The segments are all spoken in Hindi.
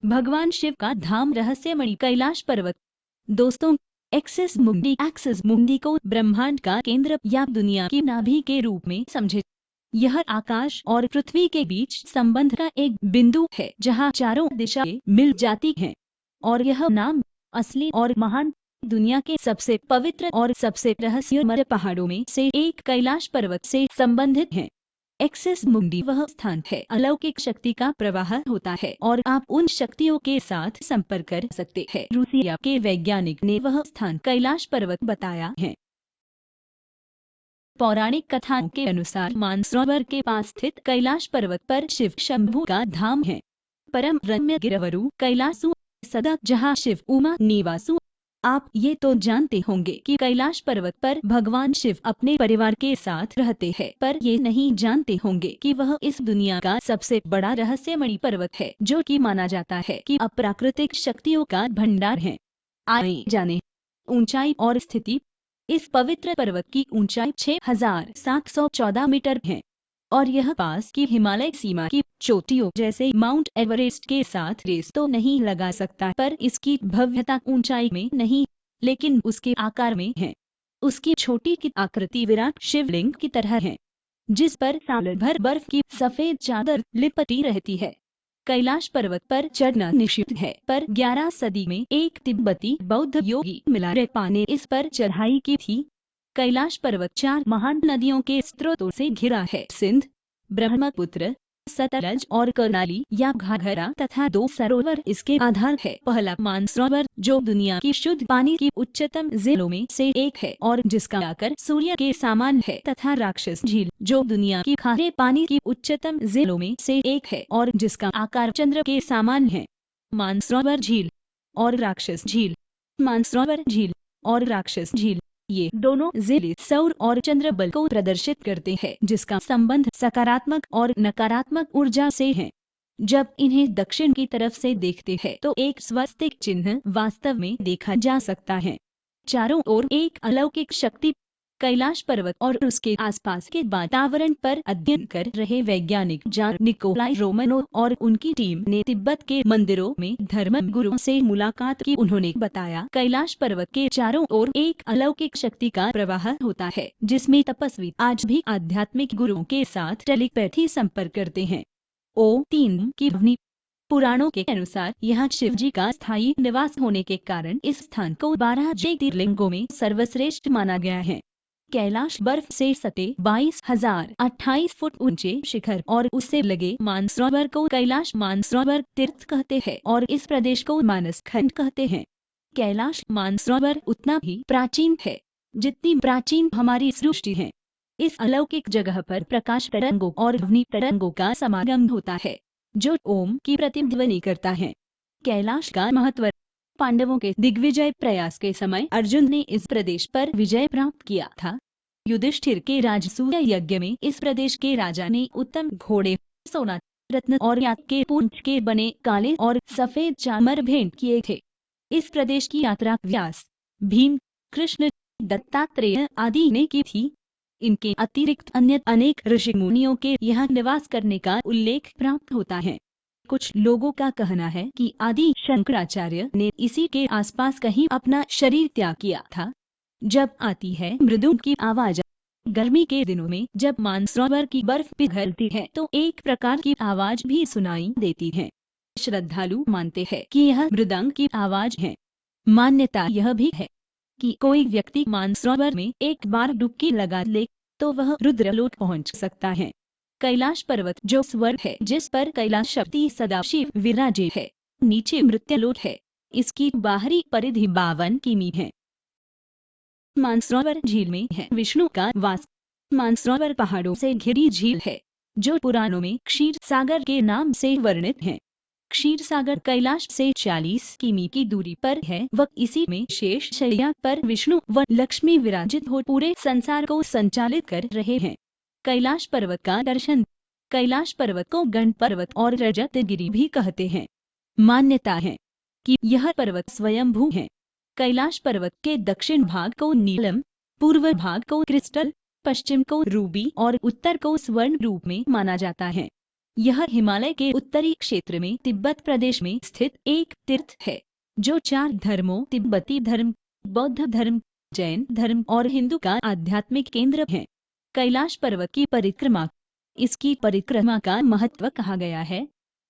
भगवान शिव का धाम रहस्यमणि कैलाश पर्वत। दोस्तों, एक्सिस मुंडी को ब्रह्मांड का केंद्र या दुनिया की नाभि के रूप में समझे। यह आकाश और पृथ्वी के बीच संबंध का एक बिंदु है जहां चारों दिशाएं मिल जाती हैं, और यह नाम असली और महान, दुनिया के सबसे पवित्र और सबसे रहस्यमय पहाड़ों में से एक कैलाश पर्वत से संबंधित है। एक्सिस मुंडी वह स्थान है अलौकिक शक्ति का प्रवाह होता है और आप उन शक्तियों के साथ संपर्क कर सकते हैं। रूसिया के वैज्ञानिक ने वह स्थान कैलाश पर्वत बताया है। पौराणिक कथाओं के अनुसार मानसरोवर के पास स्थित कैलाश पर्वत पर शिव शंभु का धाम है। परम रम्य गिरवरु कैलासु सदा जहाँ शिव उमा निवासु। आप ये तो जानते होंगे कि कैलाश पर्वत पर भगवान शिव अपने परिवार के साथ रहते हैं, पर ये नहीं जानते होंगे कि वह इस दुनिया का सबसे बड़ा रहस्यमयी पर्वत है, जो कि माना जाता है कि अप्राकृतिक शक्तियों का भंडार है। आइए जाने ऊंचाई और स्थिति। इस पवित्र पर्वत की ऊंचाई 6,714 मीटर है और यह पास की हिमालय सीमा की चोटियों जैसे माउंट एवरेस्ट के साथ रेस तो नहीं लगा सकता, पर इसकी भव्यता ऊंचाई में नहीं लेकिन उसके आकार में है। उसकी छोटी की आकृति विराट शिवलिंग की तरह है, जिस पर साल भर बर्फ की सफेद चादर लिपटी रहती है। कैलाश पर्वत पर चढ़ना निषिद्ध है, पर 11 सदी में एक तिब्बती बौद्ध योगी मिलारेपा ने इस पर चढ़ाई की थी। कैलाश पर्वत 4 महान नदियों के स्रोतों से घिरा है, सिंध, ब्रह्मपुत्र, सतलज और कर्नाली या घाघरा, तथा 2 सरोवर इसके आधार है। पहला मानसरोवर, जो दुनिया की शुद्ध पानी की उच्चतम झीलों में से एक है और जिसका आकार सूर्य के समान है, तथा राक्षस झील, जो दुनिया की खारे पानी की उच्चतम झीलों में से एक है और जिसका आकार चंद्र के समान है। मानसरोवर झील और राक्षस झील। मानसरोवर झील और राक्षस झील, ये दोनों झीलें सौर और चंद्र बल को प्रदर्शित करते हैं, जिसका संबंध सकारात्मक और नकारात्मक ऊर्जा से है। जब इन्हें दक्षिण की तरफ से देखते हैं तो एक स्वस्तिक चिन्ह वास्तव में देखा जा सकता है। चारों ओर एक अलौकिक शक्ति। कैलाश पर्वत और उसके आसपास के वातावरण पर अध्ययन कर रहे वैज्ञानिक जान निकोलाई रोमनोव और उनकी टीम ने तिब्बत के मंदिरों में धर्म गुरुओं से मुलाकात की। उन्होंने बताया, कैलाश पर्वत के चारों ओर एक अलौकिक शक्ति का प्रवाह होता है, जिसमें तपस्वी आज भी आध्यात्मिक गुरुओं के साथ टेलीपैथी संपर्क करते हैं। O3 की ध्वनि। पुराणों के अनुसार यहाँ शिव जी का स्थायी निवास होने के कारण इस स्थान को 12 ज्योतिर्लिंगों में सर्वश्रेष्ठ माना गया है। कैलाश बर्फ से सटे 22,028 फुट ऊंचे शिखर और उससे लगे मानसरोवर को कैलाश मानसरोवर तीर्थ कहते हैं और इस प्रदेश को मानस खंड कहते हैं। कैलाश मानसरोवर उतना ही प्राचीन है जितनी प्राचीन हमारी सृष्टि है। इस अलौकिक जगह पर प्रकाश तरंगों और ध्वनि तरंगों का समागम होता है, जो ओम की प्रतिध्वनि करता है। कैलाश का महत्व। पांडवों के दिग्विजय प्रयास के समय अर्जुन ने इस प्रदेश पर विजय प्राप्त किया था। युधिष्ठिर के राजसूय यज्ञ में इस प्रदेश के राजा ने उत्तम घोड़े, सोना, रत्न और याक के पुंज के बने काले और सफेद चामर भेंट किए थे। इस प्रदेश की यात्रा व्यास, भीम, कृष्ण, दत्तात्रेय आदि ने की थी। इनके अतिरिक्त अन्य अनेक ऋषि मुनियों के यहाँ निवास करने का उल्लेख प्राप्त होता है। कुछ लोगों का कहना है कि आदि शंकराचार्य ने इसी के आसपास कहीं अपना शरीर त्याग किया था। जब आती है मृदुंग की आवाज। गर्मी के दिनों में जब मानसरोवर की बर्फ पिघलती है तो एक प्रकार की आवाज भी सुनाई देती है। श्रद्धालु मानते हैं कि यह मृदंग की आवाज है। मान्यता यह भी है कि कोई व्यक्ति मानसरोवर में एक बार डुबकी लगा ले तो वह रुद्रलोक पहुंच सकता है। कैलाश पर्वत जो स्वर्ग है, जिस पर कैलाश शक्ति सदाशिव विराजे है, नीचे मृत्युलोक है। इसकी बाहरी परिधि 52 किमी है। मानसरोवर झील में है विष्णु का वास। मानसरोवर पहाड़ों से घिरी झील है, जो पुराणों में क्षीर सागर के नाम से वर्णित है। क्षीर सागर कैलाश से 40 किमी की दूरी पर है व इसी में शेष शैया पर विष्णु व लक्ष्मी विराजित हो पूरे संसार को संचालित कर रहे हैं। कैलाश पर्वत का दर्शन। कैलाश पर्वत को गण पर्वत और रजतगिरी भी कहते हैं। मान्यता है कि यह पर्वत स्वयंभू है। कैलाश पर्वत के दक्षिण भाग को नीलम, पूर्व भाग को क्रिस्टल, पश्चिम को रूबी और उत्तर को स्वर्ण रूप में माना जाता है। यह हिमालय के उत्तरी क्षेत्र में तिब्बत प्रदेश में स्थित एक तीर्थ है जो 4 धर्मों तिब्बती धर्म, बौद्ध धर्म, जैन धर्म और हिंदू का आध्यात्मिक केंद्र है। कैलाश पर्वत की परिक्रमा। इसकी परिक्रमा का महत्व कहा गया है।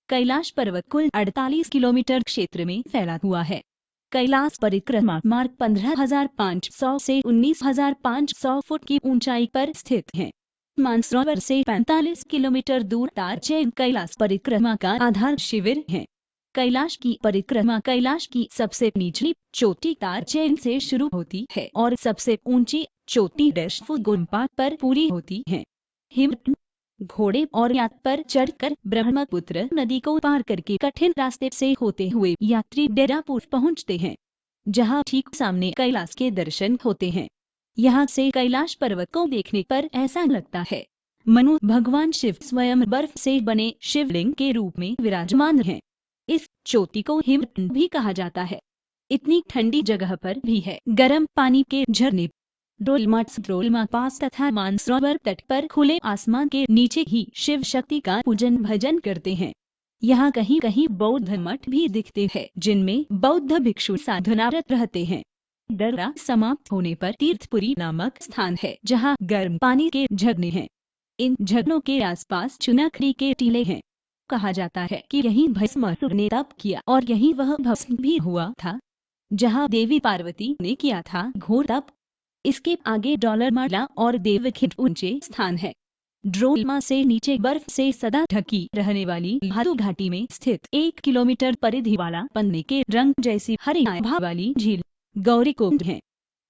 कैलाश पर्वत कुल 48 किलोमीटर क्षेत्र में फैला हुआ है। कैलाश परिक्रमा मार्ग 15,500 से 19,500 फुट की ऊंचाई पर स्थित है। मानसरोवर से 45 किलोमीटर दूर तारचैन कैलाश परिक्रमा का आधार शिविर है। कैलाश की परिक्रमा कैलाश की सबसे निचली चोटी तारचैन से शुरू होती है और सबसे ऊंची चोटी डैशफू गुम्पा पर पूरी होती है। हिमवृत घोड़े और याक पर चढ़कर ब्रह्मपुत्र नदी को पार करके कठिन रास्ते से होते हुए यात्री डेरापुर पहुंचते हैं, जहां ठीक सामने कैलाश के दर्शन होते हैं। यहाँ से कैलाश पर्वत को देखने पर ऐसा लगता है मनु भगवान शिव स्वयं बर्फ से बने शिवलिंग के रूप में विराजमान हैं। इस चोटी को हिमवृत भी कहा जाता है। इतनी ठंडी जगह पर भी है गर्म पानी के झरने। ड्रोलमा पास तथा मानसरोवर तट पर खुले आसमान के नीचे ही शिव शक्ति का पूजन भजन करते हैं। यहाँ कहीं कहीं बौद्ध मठ भी दिखते हैं जिनमें बौद्ध भिक्षु साधनारत रहते हैं। दर्रा समाप्त होने पर तीर्थपुरी नामक स्थान है जहाँ गर्म पानी के झरने हैं। इन झरनों के आसपास चुनाखड़ी के टीले हैं। कहा जाता है कि यहीं भस्मासुर ने तप किया और यहीं वह भस्म भी हुआ था जहाँ देवी पार्वती ने किया था घोर तप। इसके आगे डॉलरमाला और देवखिट ऊंचे स्थान है। ड्रोलमा से नीचे बर्फ से सदा ढकी रहने वाली भालू घाटी में स्थित 1 किलोमीटर परिधि वाला पन्ने के रंग जैसी हरी आभा वाली झील गौरी कुंड है।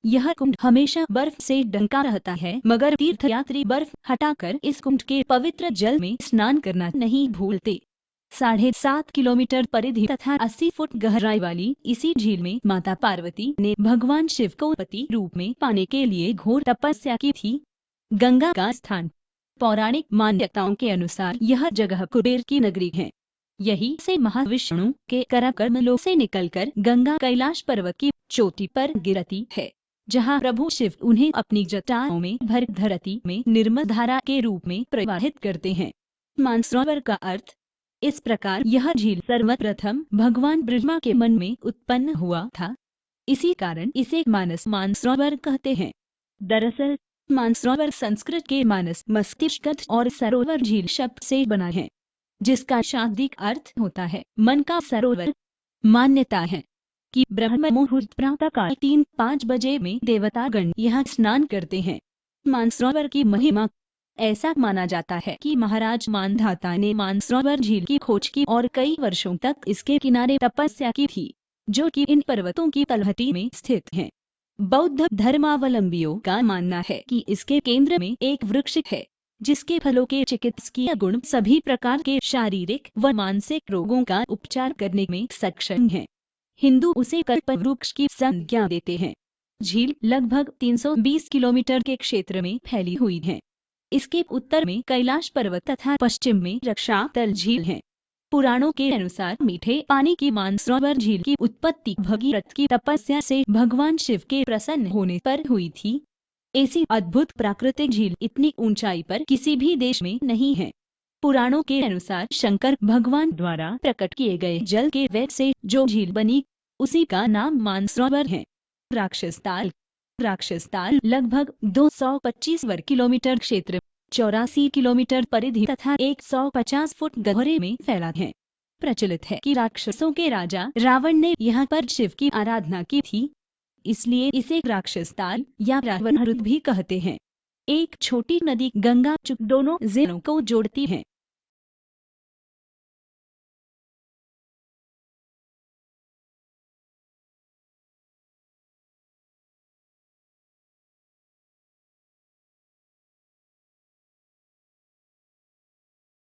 यह कुंड हमेशा बर्फ से ढका रहता है, मगर तीर्थयात्री बर्फ हटाकर इस कुंड के पवित्र जल में स्नान करना नहीं भूलते। 7.5 किलोमीटर परिधि तथा 80 फुट गहराई वाली इसी झील में माता पार्वती ने भगवान शिव को पति रूप में पाने के लिए घोर तपस्या की थी। गंगा का स्थान। पौराणिक मान्यताओं के अनुसार यह जगह कुबेर की नगरी है। यही से महाविष्णु के कराकर्मलोक से निकलकर गंगा कैलाश पर्वत की चोटी पर गिरती है, जहाँ प्रभु शिव उन्हें अपनी जटाओं में भर धरती में निर्मल धारा के रूप में प्रवाहित करते हैं। मानसरोवर का अर्थ। इस प्रकार यह झील सर्वप्रथम भगवान ब्रह्मा के मन में उत्पन्न हुआ था। इसी कारण इसे मानस मानसरोवर कहते हैं। दरअसल मानसरोवर संस्कृत के मानस मस्तिष्क और सरोवर झील शब्द से बना है, जिसका शाब्दिक अर्थ होता है मन का सरोवर। मान्यता है कि ब्रह्म मुहूर्त प्रातःकाल 3-5 बजे में देवतागण यहाँ स्नान करते हैं। मानसरोवर की महिमा। ऐसा माना जाता है कि महाराज मानधाता ने मानसरोवर झील की खोज की और कई वर्षों तक इसके किनारे तपस्या की थी, जो कि इन पर्वतों की तलहटी में स्थित है। बौद्ध धर्मावलंबियों का मानना है कि इसके केंद्र में एक वृक्ष है, जिसके फलों के चिकित्सकीय गुण सभी प्रकार के शारीरिक व मानसिक रोगों का उपचार करने में सक्षम है। हिंदू उसे कल्प वृक्ष की संज्ञा देते हैं। झील लगभग 320 किलोमीटर के क्षेत्र में फैली हुई है। इसके उत्तर में कैलाश पर्वत तथा पश्चिम में रक्षातल झील है। पुराणों के अनुसार मीठे पानी की मानसरोवर झील की उत्पत्ति भगीरथ की तपस्या से भगवान शिव के प्रसन्न होने पर हुई थी। ऐसी अद्भुत प्राकृतिक झील इतनी ऊंचाई पर किसी भी देश में नहीं है। पुराणों के अनुसार शंकर भगवान द्वारा प्रकट किए गए जल के वेग से जो झील बनी, उसी का नाम मानसरोवर है। राक्षसताल। राक्षसताल लगभग 225 वर्ग किलोमीटर क्षेत्र, 84 किलोमीटर परिधि तथा 150 फुट गहरे में फैला है। प्रचलित है कि राक्षसों के राजा रावण ने यहाँ पर शिव की आराधना की थी, इसलिए इसे राक्षसताल या रावणहृद भी कहते हैं। एक छोटी नदी गंगा दोनों जिलों को जोड़ती है।